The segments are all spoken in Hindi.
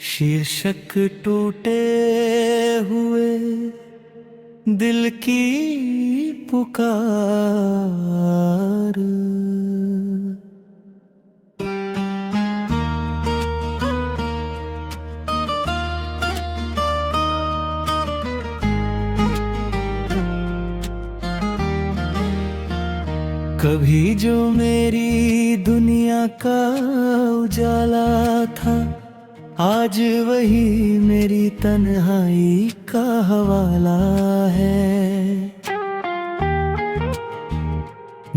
शीर्षक टूटे हुए दिल की पुकार। कभी जो मेरी दुनिया का उजाला था, आज वही मेरी तन्हाई का हवाला है।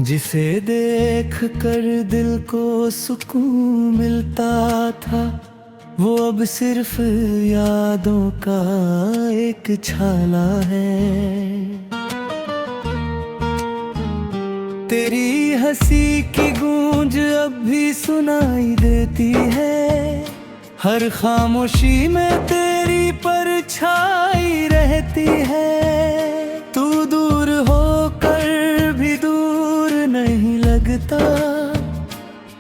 जिसे देख कर दिल को सुकून मिलता था, वो अब सिर्फ यादों का एक छाला है। तेरी हंसी की गूंज अब भी सुनाई देती है, हर खामोशी में तेरी परछाई रहती है। तू दूर होकर भी दूर नहीं लगता,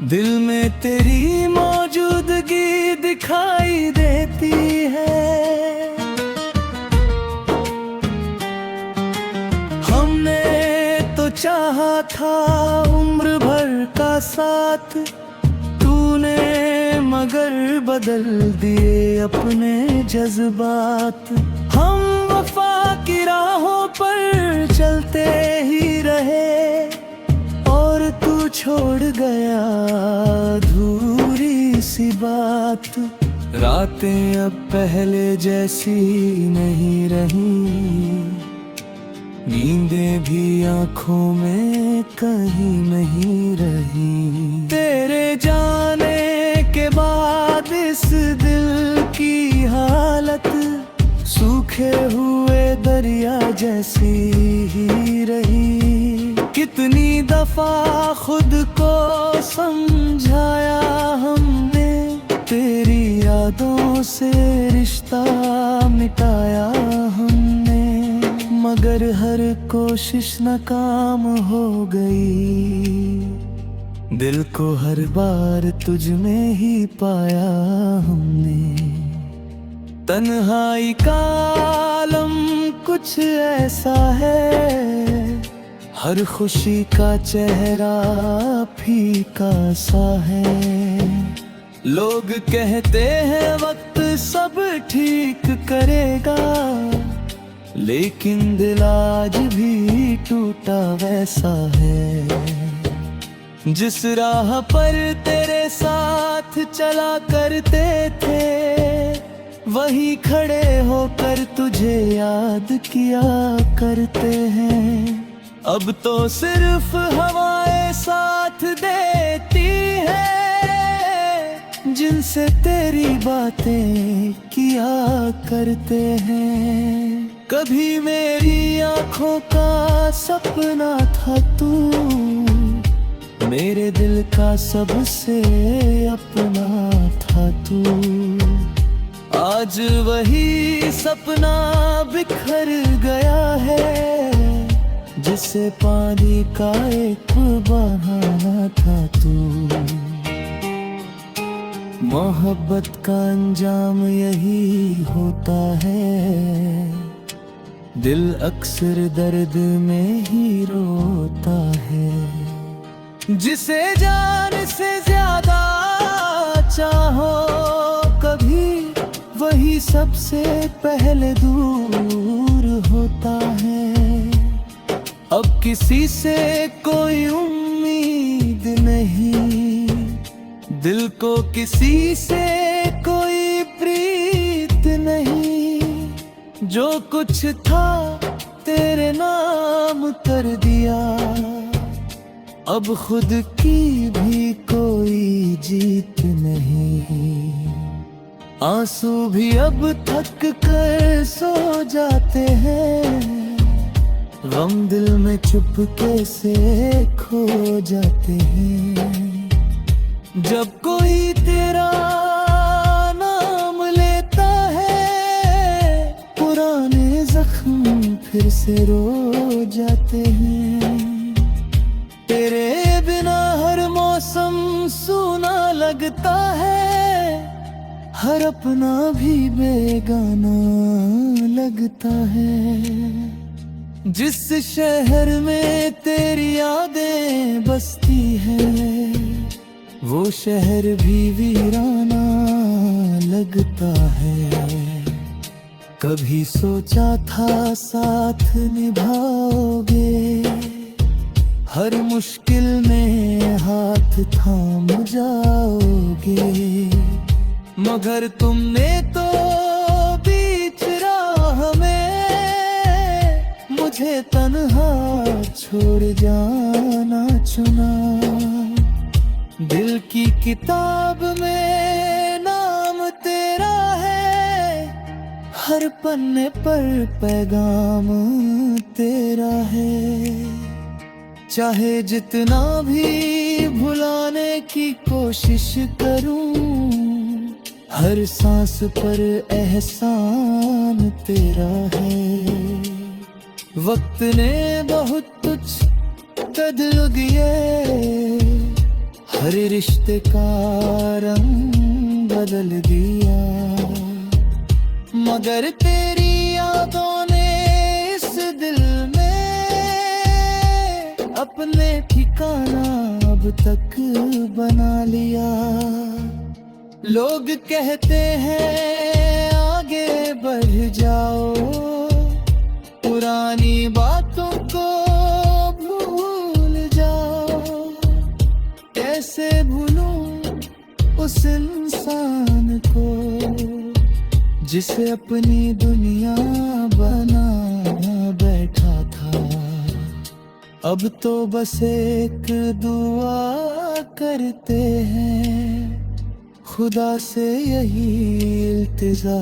दिल में तेरी मौजूदगी दिखाई देती है। हमने तो चाहा था उम्र भर का साथ, तूने मगर बदल दिए अपने जज्बात। हम वफा की राहों पर चलते ही रहे, और तू छोड़ गया अधूरी सी बात। रातें अब पहले जैसी नहीं रही, नींदें भी आंखों में कहीं नहीं रही। तेरे जाने के बाद इस दिल की हालत सूखे हुए दरिया जैसी ही रही। कितनी दफा खुद को समझाया हमने, तेरी यादों से रिश्ता मिटाया हमने, मगर हर कोशिश नाकाम हो गई। दिल को हर बार तुझ में ही पाया हमने। तन्हाई का आलम कुछ ऐसा है, हर खुशी का चेहरा फीका सा है। लोग कहते हैं वक्त सब ठीक करेगा, लेकिन दिल आज भी टूटा वैसा है। जिस राह पर तेरे साथ चला करते थे, वही खड़े होकर तुझे याद किया करते हैं। अब तो सिर्फ हवाएं साथ देती है, जिनसे तेरी बातें किया करते हैं। कभी मेरी आंखों का सपना था तू, मेरे दिल का सबसे अपना था तू। आज वही सपना बिखर गया है, जिसे पानी का एक बहाना था तू। मोहब्बत का अंजाम यही होता है, दिल अक्सर दर्द में ही रोता है। जिसे जान से ज्यादा चाहो कभी, वही सबसे पहले दूर होता है। अब किसी से कोई उम्मीद नहीं, दिल को किसी से कोई प्रीत नहीं। जो कुछ था तेरे नाम कर दिया, अब खुद की भी कोई जीत नहीं। आंसू भी अब थक कर सो जाते हैं, गम दिल में चुपके से खो जाते हैं। जब कोई तेरा नाम लेता है, पुराने जख्म फिर से रो जाते हैं। तेरे बिना हर मौसम सूना लगता है, हर अपना भी बेगाना लगता है। जिस शहर में तेरी यादें बसती है, वो शहर भी वीराना लगता है। कभी सोचा था साथ निभाओगे, हर मुश्किल में हाथ थाम जाओगे, मगर तुमने तो बीच राह में मुझे तन्हा छोड़ जाना चुना। दिल की किताब में नाम तेरा है, हर पन्ने पर पैगाम तेरा है। चाहे जितना भी भुलाने की कोशिश करूं, हर सांस पर एहसान तेरा है। वक्त ने बहुत कुछ बदल दिए, हर रिश्ते का रंग बदल दिया, मगर तेरी यादों ने इस दिल में अपने ठिकाना अब तक बना लिया। लोग कहते हैं आगे बढ़ जाओ, पुरानी बातों को भूल जाओ। कैसे भूलूं उस इंसान को जिसे अपनी दुनिया बना बैठा था। अब तो बस एक दुआ करते हैं, खुदा से यही इल्तिजा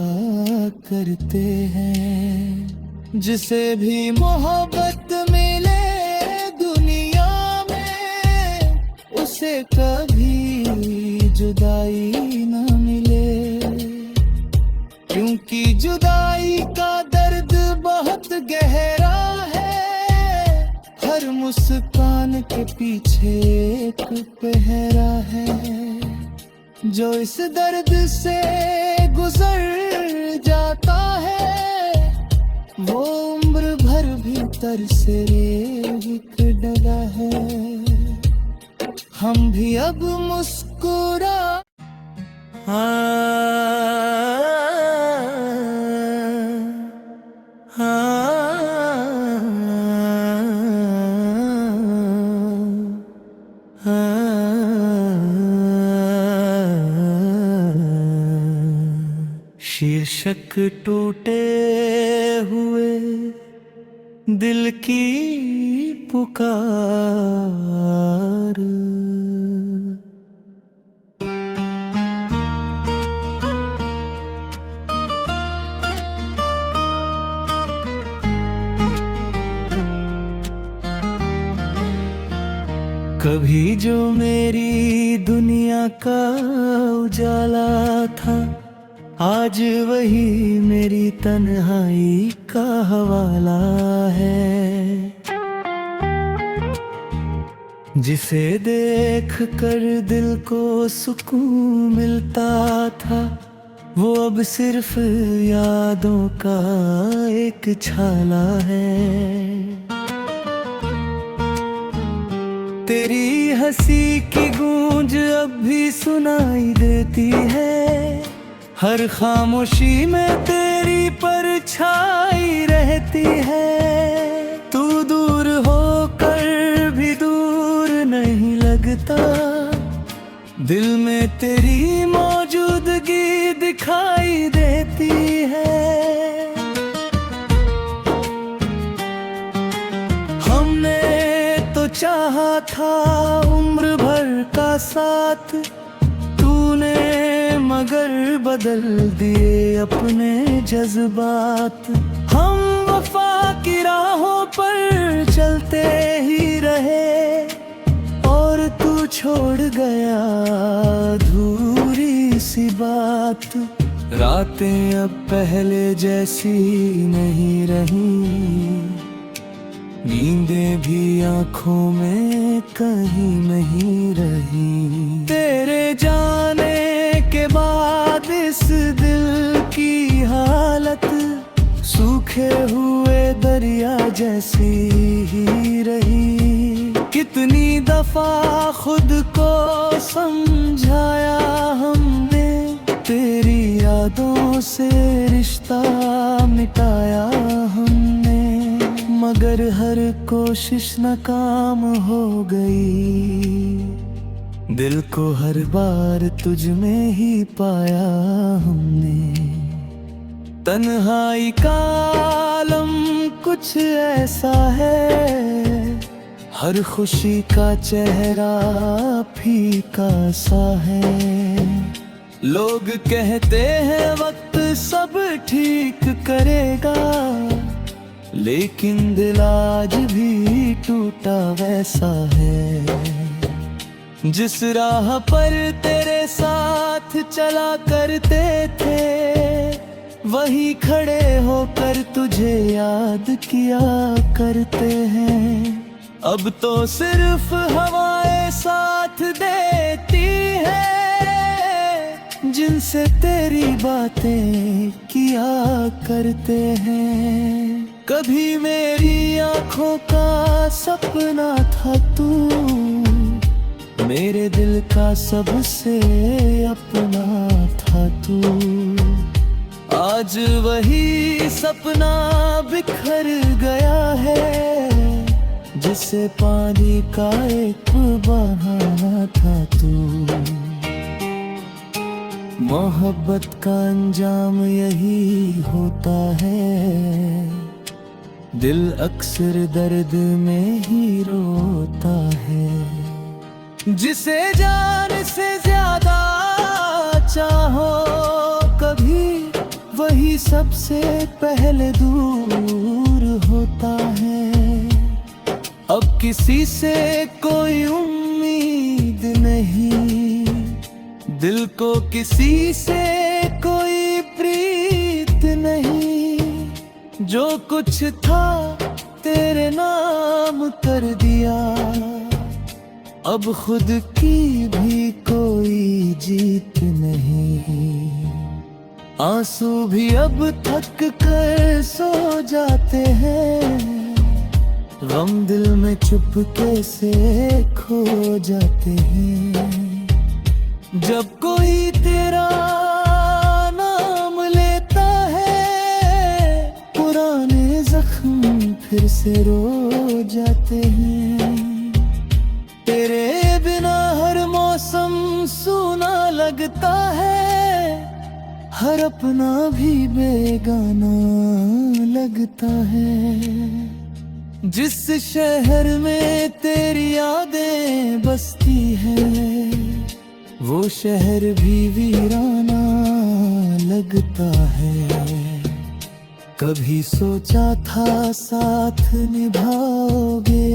करते हैं। जिसे भी मोहब्बत मिले दुनिया में, उसे कभी जुदाई न मिले, क्योंकि जुदाई का दर्द बहुत गहरा है। हर मुस्कान के पीछे एक पहरा है, जो इस दर्द से गुजर जाता है, वो उम्र भर भीतर से एक डगा है। हम भी अब मुस्कुरा शीर्षक टूटे हुए दिल की पुकार। कभी जो मेरी दुनिया का उजाला था, आज वही मेरी तन्हाई का हवाला है। जिसे देख कर दिल को सुकून मिलता था, वो अब सिर्फ यादों का एक छाला है। तेरी हंसी की गूंज अब भी सुनाई देती है, हर खामोशी में तेरी परछाई रहती है। तू दूर होकर भी दूर नहीं लगता, दिल में तेरी मौजूदगी दिखाई देती है। हमने तो चाहा था उम्र भर का साथ, तूने मगर बदल दिए अपने जज्बात। हम वफा की राहों पर चलते ही रहे और तू छोड़ गया अधूरी सी बात। रातें अब पहले जैसी नहीं रही, नींदें भी आंखों में कहीं नहीं रही। तेरे जाने के बाद इस दिल की हालत सूखे हुए दरिया जैसी ही रही। कितनी दफा खुद को समझाया हमने, तेरी यादों से रिश्ता मिटाया हमने, मगर हर कोशिश नाकाम हो गई। दिल को हर बार तुझ में ही पाया हमने। तन्हाई का आलम कुछ ऐसा है, हर खुशी का चेहरा फीका सा है। लोग कहते हैं वक्त सब ठीक करेगा, लेकिन दिल आज भी टूटा वैसा है। जिस राह पर तेरे साथ चला करते थे, वही खड़े होकर तुझे याद किया करते हैं। अब तो सिर्फ हवाएं साथ देती है, जिनसे तेरी बातें किया करते हैं। कभी मेरी आंखों का सपना था तू, मेरे दिल का सबसे अपना था तू। आज वही सपना बिखर गया है, जिसे पानी का एक बहाना था तू। मोहब्बत का अंजाम यही होता है, दिल अक्सर दर्द में ही रोता है। जिसे जान से ज्यादा चाहो कभी, वही सबसे पहले दूर होता है। अब किसी से कोई उम्मीद नहीं, दिल को किसी से कोई प्रीत नहीं। जो कुछ था तेरे नाम कर दिया, अब खुद की भी कोई जीत नहीं। आंसू भी अब थक कर सो जाते हैं, गम दिल में चुपके से खो जाते हैं। जब कोई तेरा नाम लेता है, पुराने जख्म फिर से रो जाते हैं। तेरे बिना हर मौसम सूना लगता है, हर अपना भी बेगाना लगता है। जिस शहर में तेरी यादें बसती हैं, वो शहर भी वीराना लगता है। कभी सोचा था साथ निभाओगे,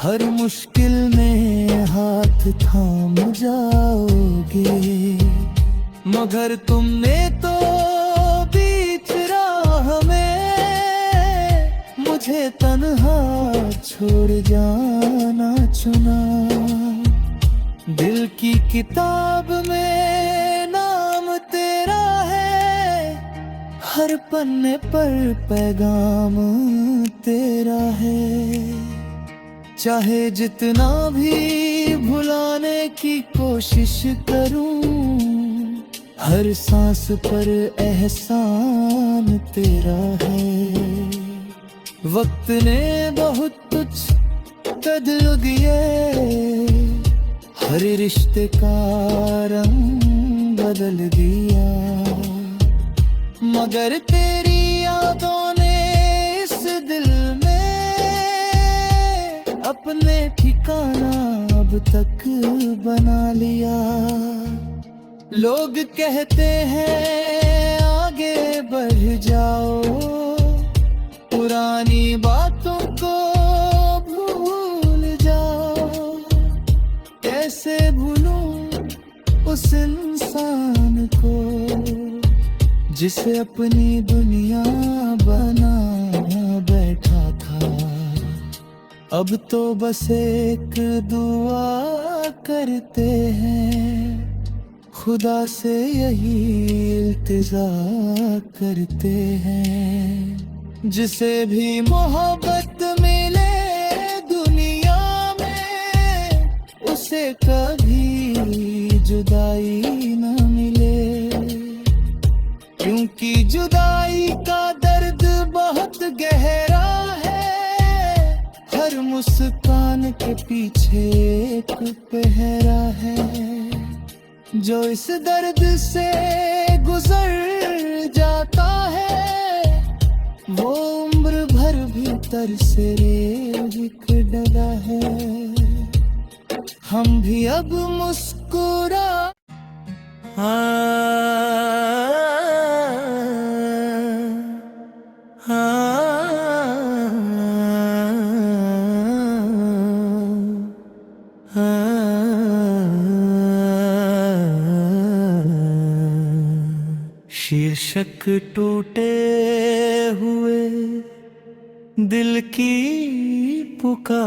हर मुश्किल में हाथ थाम जाओगे, मगर तुमने तो बीच राह में मुझे तन्हा छोड़ जाना चुना। दिल की किताब में नाम तेरा है, हर पन्ने पर पैगाम तेरा है। चाहे जितना भी भुलाने की कोशिश करूं, हर सांस पर एहसान तेरा है। वक्त ने बहुत कुछ बदल दिए, हर रिश्ते का रंग बदल दिया, मगर तेरी यादों ने इस दिल में अपने ठिकाना अब तक बना लिया। लोग कहते हैं आगे बढ़ जाओ, पुरानी बातों को भूल जाओ, उस इंसान को जिसे अपनी दुनिया बना बैठा था। अब तो बस एक दुआ करते हैं, खुदा से यही इल्तिजा करते हैं। जिसे भी मोहब्बत मिले दुनिया में, उसे कभी जुदाई न मिले, क्योंकि जुदाई का दर्द बहुत गहरा है। हर मुस्कान के पीछे एक पहरा है। जो इस दर्द से गुजर जाता है, वो उम्र भर भीतर से एक डरा है। हम भी अब मुस्कुरा शीर्षक टूटे हुए दिल की पुकार।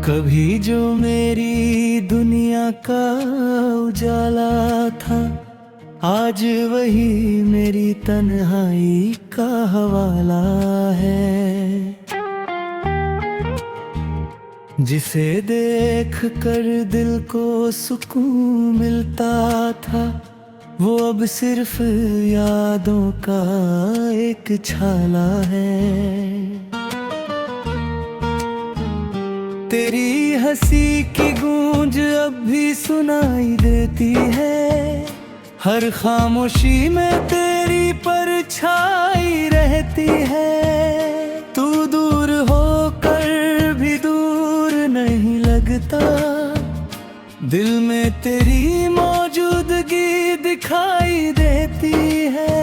कभी जो मेरी दुनिया का उजाला था, आज वही मेरी तन्हाई का हवाला है। जिसे देख कर दिल को सुकून मिलता था, वो अब सिर्फ यादों का एक छाला है। तेरी हंसी की गूंज अब भी सुनाई देती है। हर खामोशी में तेरी परछाई रहती है। तू दूर होकर भी दूर नहीं लगता, दिल में तेरी मौजूदगी दिखाई देती है।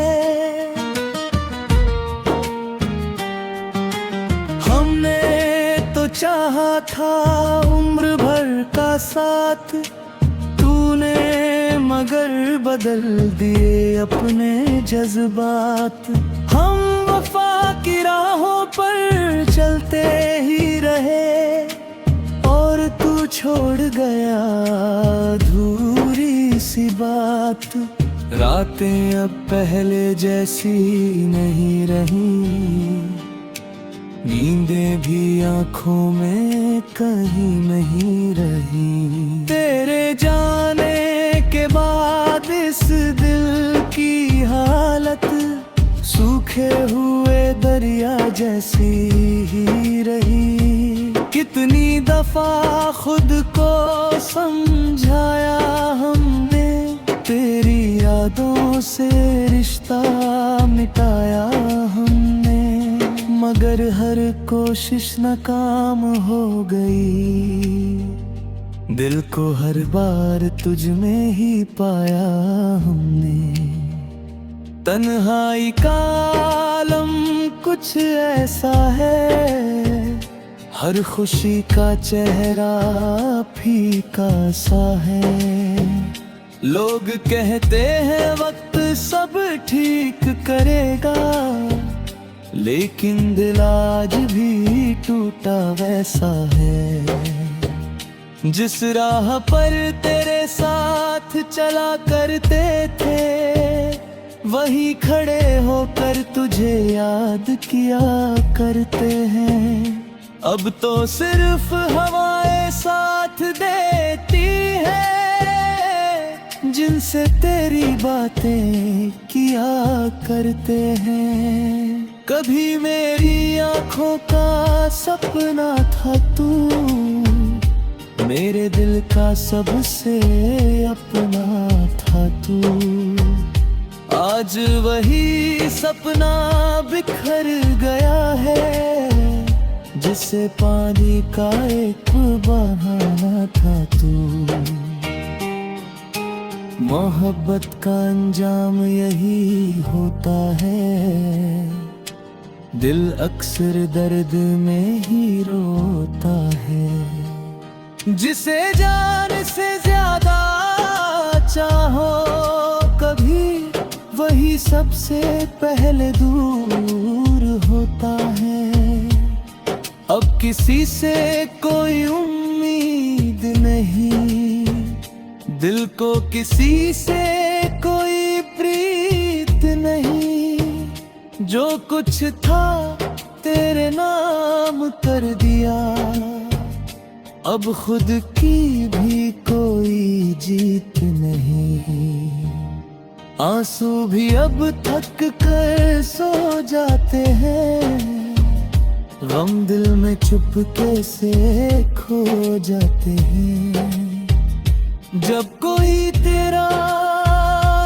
हमने तो चाहा था उम्र भर का साथ, तूने मगर बदल दिए अपने जज्बात। हम वफा की राहों पर चलते ही रहे, और तू छोड़ गया अधूरी सी बात। रातें अब पहले जैसी नहीं रही, नींदें भी आंखों में कहीं नहीं रही। तेरे जाने के बाद इस दिल की हालत सूखे हुए दरिया जैसी ही रही। कितनी दफा खुद को समझाया हमने, तेरी यादों से रिश्ता मिटाया हमने, मगर हर कोशिश नाकाम हो गई। दिल को हर बार तुझ में ही पाया हमने। तन्हाई का आलम कुछ ऐसा है, हर खुशी का चेहरा फीका सा है। लोग कहते हैं वक्त सब ठीक करेगा, लेकिन दिल आज भी टूटा वैसा है। जिस राह पर तेरे साथ चला करते थे, वही खड़े होकर तुझे याद किया करते हैं। अब तो सिर्फ हवाएं साथ देती है, जिनसे तेरी बातें किया करते हैं। कभी मेरी आंखों का सपना था तू, मेरे दिल का सबसे अपना था तू। आज वही सपना बिखर गया है, जिसे पानी का एक बहाना था तू। मोहब्बत का अंजाम यही होता है, दिल अक्सर दर्द में ही रोता है। जिसे जान से ज्यादा चाहो कभी, वही सबसे पहले दूर होता है। अब किसी से कोई उम्मीद नहीं, दिल को किसी से कोई प्रीत नहीं। जो कुछ था तेरे नाम कर दिया, अब खुद की भी कोई जीत नहीं। आंसू भी अब थक कर सो जाते हैं, गम दिल में चुपके से खो जाते हैं। जब कोई तेरा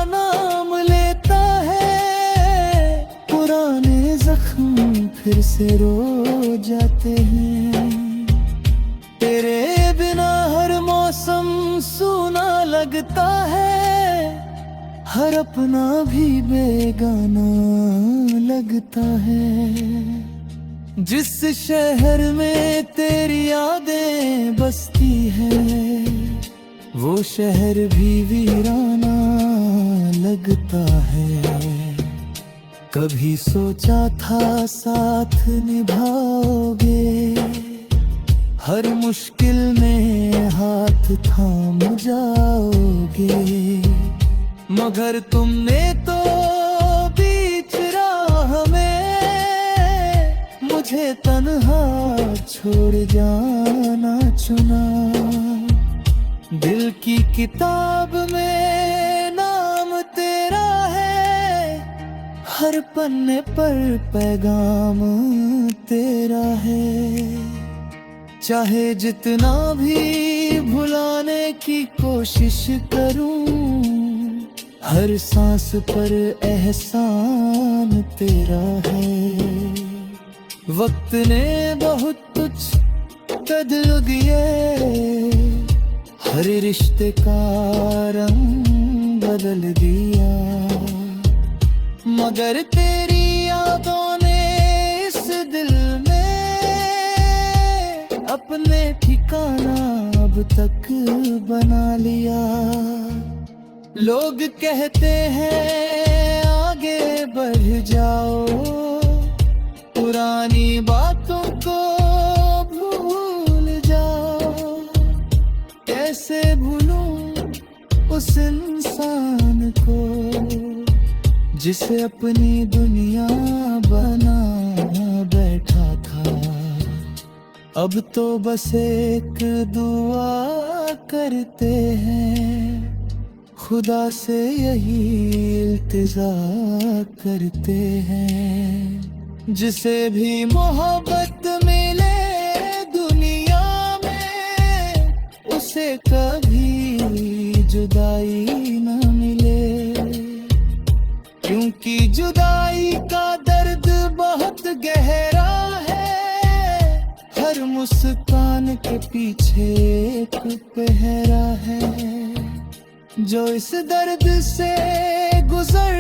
नाम लेता है, पुराने जख्म फिर से रो जाते हैं। तेरे बिना हर मौसम सूना लगता है, हर अपना भी बेगाना लगता है। जिस शहर में तेरी यादें बसती हैं, वो शहर भी वीराना लगता है। कभी सोचा था साथ निभाओगे, हर मुश्किल में हाथ थाम जाओगे। मगर तुमने तो बीच राह में मुझे तन्हा छोड़ जाना चुना। दिल की किताब में नाम तेरा है, हर पन्ने पर पैगाम तेरा है। चाहे जितना भी भुलाने की कोशिश करूं, हर सांस पर एहसान तेरा है। वक्त ने बहुत कुछ बदल दिए, हर रिश्ते का रंग बदल दिया। मगर तेरी यादों ने इस दिल में अपने ठिकाना अब तक बना लिया। लोग कहते हैं आगे बढ़ जाओ, पुरानी बातों को भूल जाओ। कैसे भूलूं उस इंसान को, जिसे अपनी दुनिया बना बैठा था। अब तो बस एक दुआ करते हैं, खुदा से यही इल्तिजा करते हैं। जिसे भी मोहब्बत मिले दुनिया में, उसे कभी जुदाई न मिले। क्योंकि जुदाई का दर्द बहुत गहरा है, हर मुस्कान के पीछे एक पहरा है। जो इस दर्द से गुजर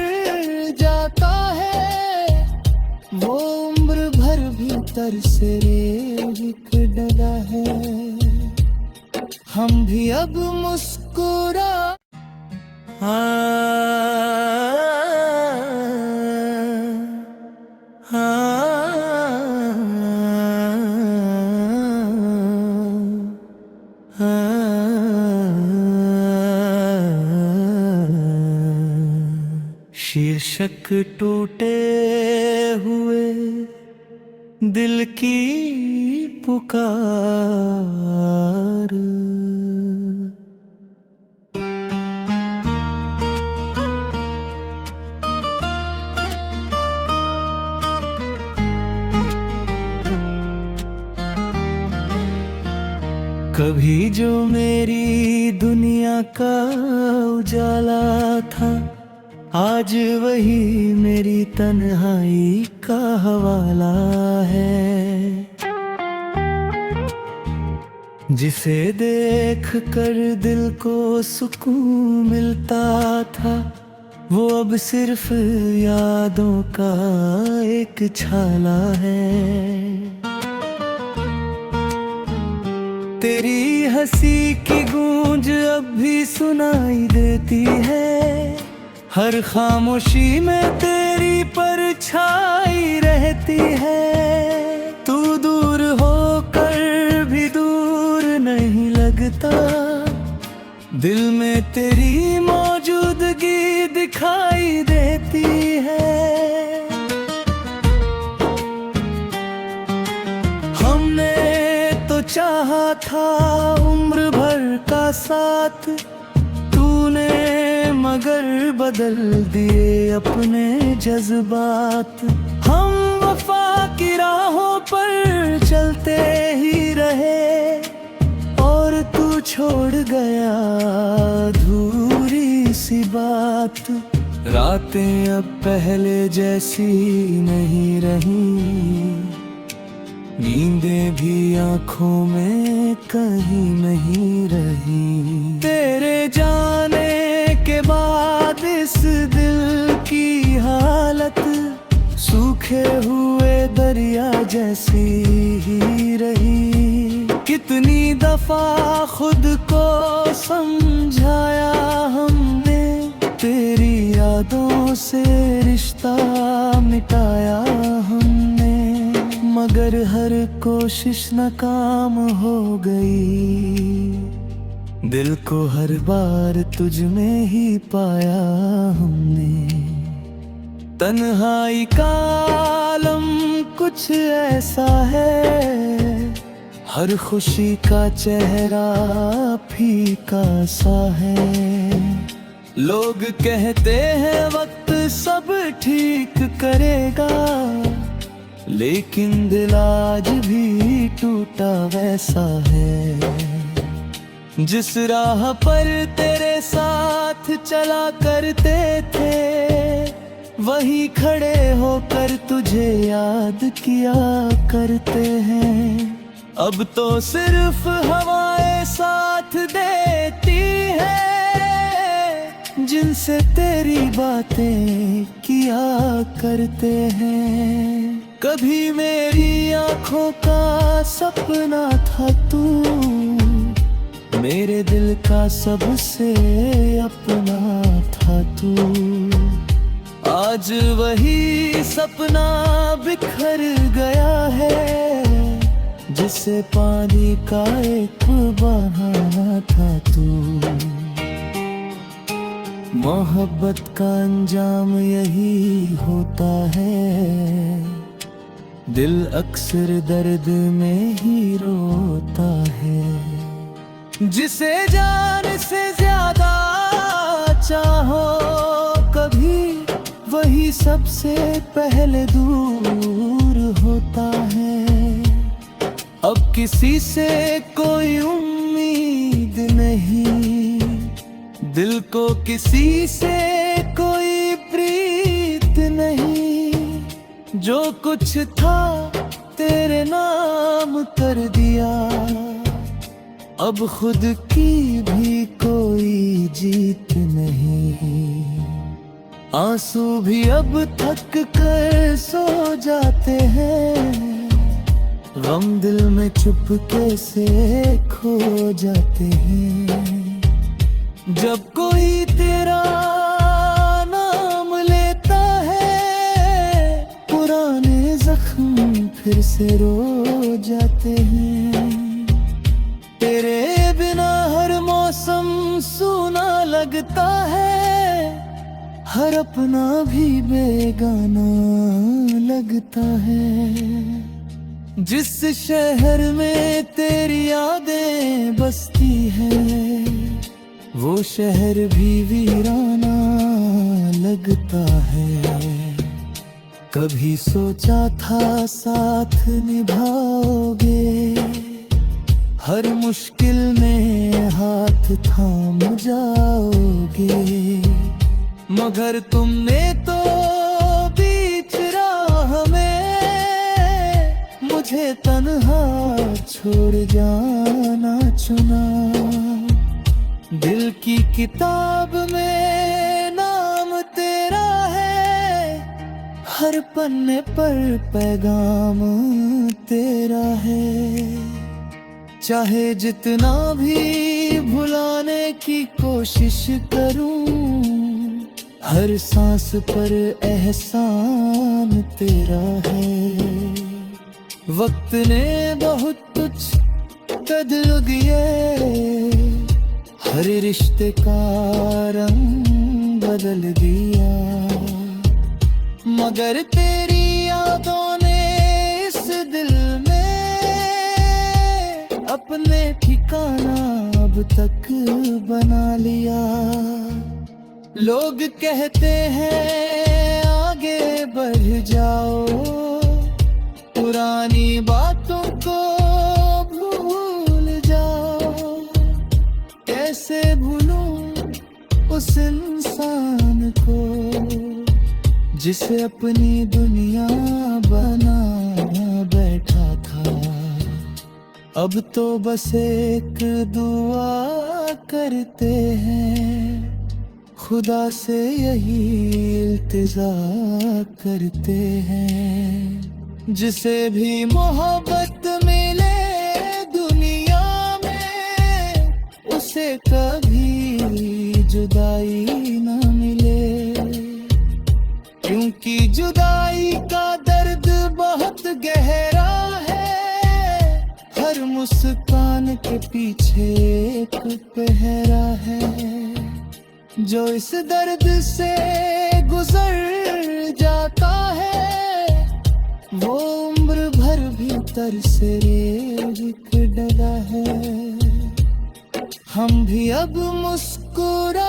जाता है, वो उम्र भर भीतर से एक डगा है। हम भी अब मुस्कुरा शीर्षक टूटे हुए दिल की पुकार। कभी जो मेरी दुनिया का उजाला था, आज वही मेरी तन्हाई का हवाला है। जिसे देख कर दिल को सुकून मिलता था, वो अब सिर्फ यादों का एक छाला है। तेरी हंसी की गूंज अब भी सुनाई देती है, हर खामोशी में तेरी परछाई रहती है। तू दूर होकर भी दूर नहीं लगता, दिल में तेरी मौजूदगी दिखाई देती है। हमने तो चाहा था उम्र भर का साथ, तूने मगर बदल दिए अपने जज्बात। हम वफा की राहों पर चलते ही रहे, और तू छोड़ गया अधूरी सी बात। रातें अब पहले जैसी नहीं रही, नींदें भी आंखों में कहीं नहीं रही। तेरे जाने के बाद इस दिल की हालत सूखे हुए दरिया जैसी ही रही। कितनी दफा खुद को समझाया हमने, तेरी यादों से रिश्ता मिटाया हमने, मगर हर कोशिश नाकाम हो गई। दिल को हर बार तुझ में ही पाया हमने। तन्हाई का आलम कुछ ऐसा है, हर खुशी का चेहरा फीका सा है। लोग कहते हैं वक्त सब ठीक करेगा, लेकिन दिल आज भी टूटा वैसा है। जिस राह पर तेरे साथ चला करते थे, वही खड़े होकर तुझे याद किया करते हैं। अब तो सिर्फ हवाएं साथ देती है, जिनसे तेरी बातें किया करते हैं। कभी मेरी आंखों का सपना था तू, मेरे दिल का सबसे अपना था तू। आज वही सपना बिखर गया है, जिसे पानी का एक बहाना था तू। मोहब्बत का अंजाम यही होता है, दिल अक्सर दर्द में ही रोता है। जिसे जान से ज्यादा चाहो कभी, वही सबसे पहले दूर होता है। अब किसी से कोई उम्मीद नहीं, दिल को किसी से कोई प्रीत नहीं। जो कुछ था तेरे नाम कर दिया, अब खुद की भी कोई जीत नहीं। आंसू भी अब थक कर सो जाते हैं, गम दिल में चुपके से खो जाते हैं। जब कोई तेरा नाम लेता है, पुराने जख्म फिर से रो जाते हैं। तेरे बिना हर मौसम सूना लगता है, हर अपना भी बेगाना लगता है। जिस शहर में तेरी यादें बसती हैं, वो शहर भी वीराना लगता है। कभी सोचा था साथ निभाओगे, हर मुश्किल में हाथ थाम जाओगे, मगर तुमने तो बीच राह में मुझे तन्हा छोड़ जाना चुना। दिल की किताब में नाम तेरा है, हर पन्ने पर पैगाम तेरा है। चाहे जितना भी भुलाने की कोशिश करूं, हर सांस पर एहसान तेरा है। वक्त ने बहुत कुछ बदल दिए, हर रिश्ते का रंग बदल दिया, मगर तेरी यादों ने इस दिल में अपने ठिकाना अब तक बना लिया। लोग कहते हैं आगे बढ़ जाओ, पुरानी बातों को भूल जाओ। कैसे भूलूं उस इंसान को जिसे अपनी दुनिया बना बैठा था। अब तो बस एक दुआ करते हैं, खुदा से यही इल्तिजा करते हैं। जिसे भी मोहब्बत मिले दुनिया में, उसे कभी जुदाई न मिले, क्योंकि जुदाई का दर्द बहुत गहरा है। हर मुस्कान के पीछे एक पहरा है। जो इस दर्द से गुजर जाता है, वो उम्र भर भीतर से एक डरा है। हम भी अब मुस्कुरा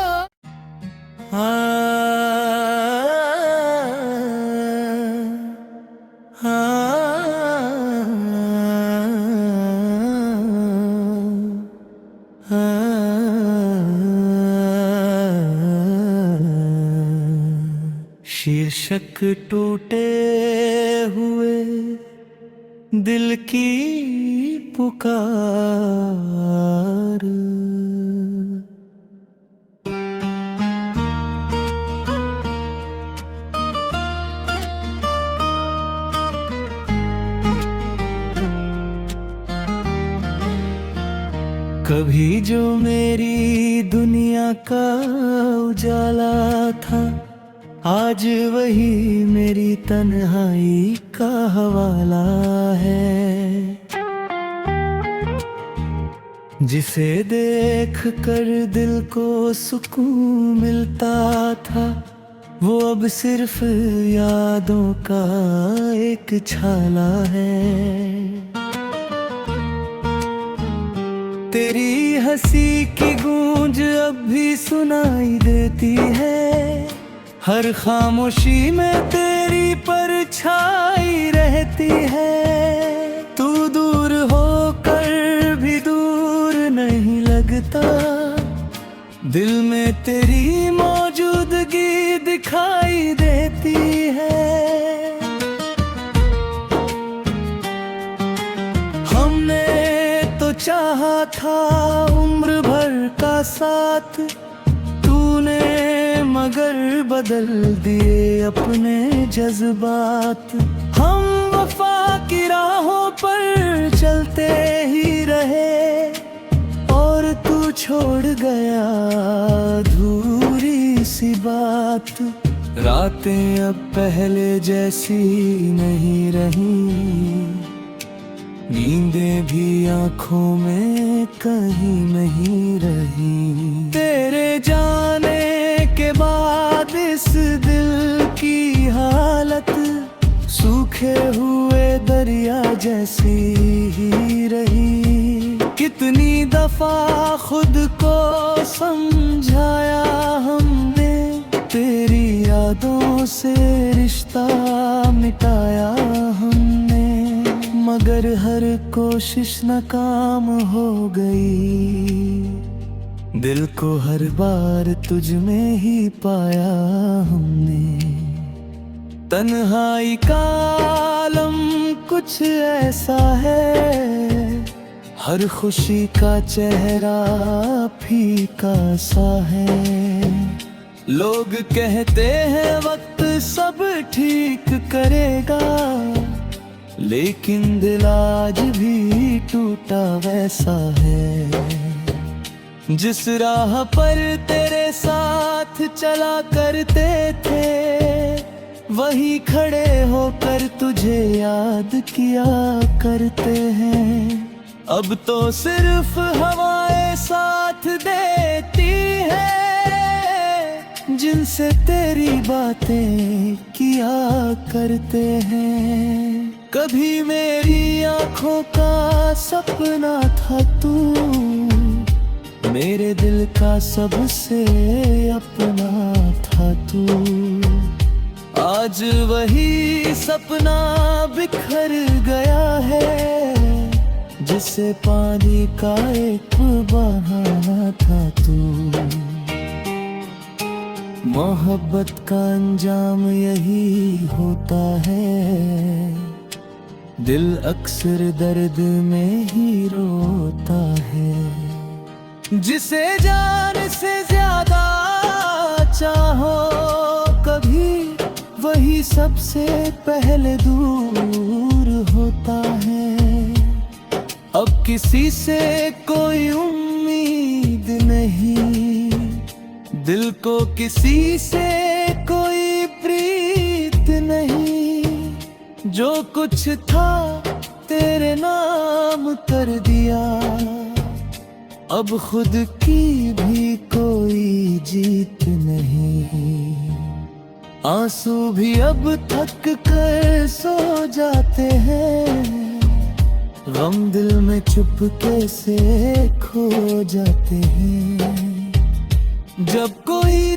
शीर्षक टूटे हुए दिल की पुकार। कभी जो मेरी दुनिया का उजाला था, आज वही मेरी तन्हाई का हवाला है। जिसे देख कर दिल को सुकून मिलता था, वो अब सिर्फ यादों का एक छाला है। तेरी हंसी की गूंज अब भी सुनाई देती है, हर खामोशी में तेरी परछाई रहती है। तू दूर होकर भी दूर नहीं लगता, दिल में तेरी मौजूदगी दिखाई देती है। हमने तो चाहा था उम्र भर का साथ, तूने मगर बदल दिए अपने जज्बात। हम वफा की राहों पर चलते ही रहे, और तू छोड़ गया अधूरी सी बात। रातें अब पहले जैसी नहीं रही, नींदें भी आंखों में कहीं नहीं रही। तेरे जाने के बाद इस दिल की हालत सूखे हुए दरिया जैसी ही रही। कितनी दफा खुद को समझाया हमने, तेरी यादों से रिश्ता मिटाया हमने, मगर हर कोशिश नाकाम हो गई। दिल को हर बार तुझ में ही पाया हमने। तन्हाई का आलम कुछ ऐसा है, हर खुशी का चेहरा फीका सा है। लोग कहते हैं वक्त सब ठीक करेगा, लेकिन दिल आज भी टूटा वैसा है। जिस राह पर तेरे साथ चला करते थे, वही खड़े होकर तुझे याद किया करते हैं। अब तो सिर्फ हवाएं साथ देती है, जिनसे तेरी बातें किया करते हैं। कभी मेरी आंखों का सपना था तू, मेरे दिल का सबसे अपना था तू। आज वही सपना बिखर गया है, जिसे पानी का एक बहाना था तू। मोहब्बत का अंजाम यही होता है, दिल अक्सर दर्द में ही रोता है। जिसे जान से ज्यादा चाहो कभी, वही सबसे पहले दूर होता है। अब किसी से कोई उम्मीद नहीं, दिल को किसी से कोई प्रीत नहीं। जो कुछ था तेरे नाम कर दिया, अब खुद की भी कोई जीत नहीं। आंसू भी अब थक कर सो जाते हैं, गम दिल में चुपके से खो जाते हैं। जब कोई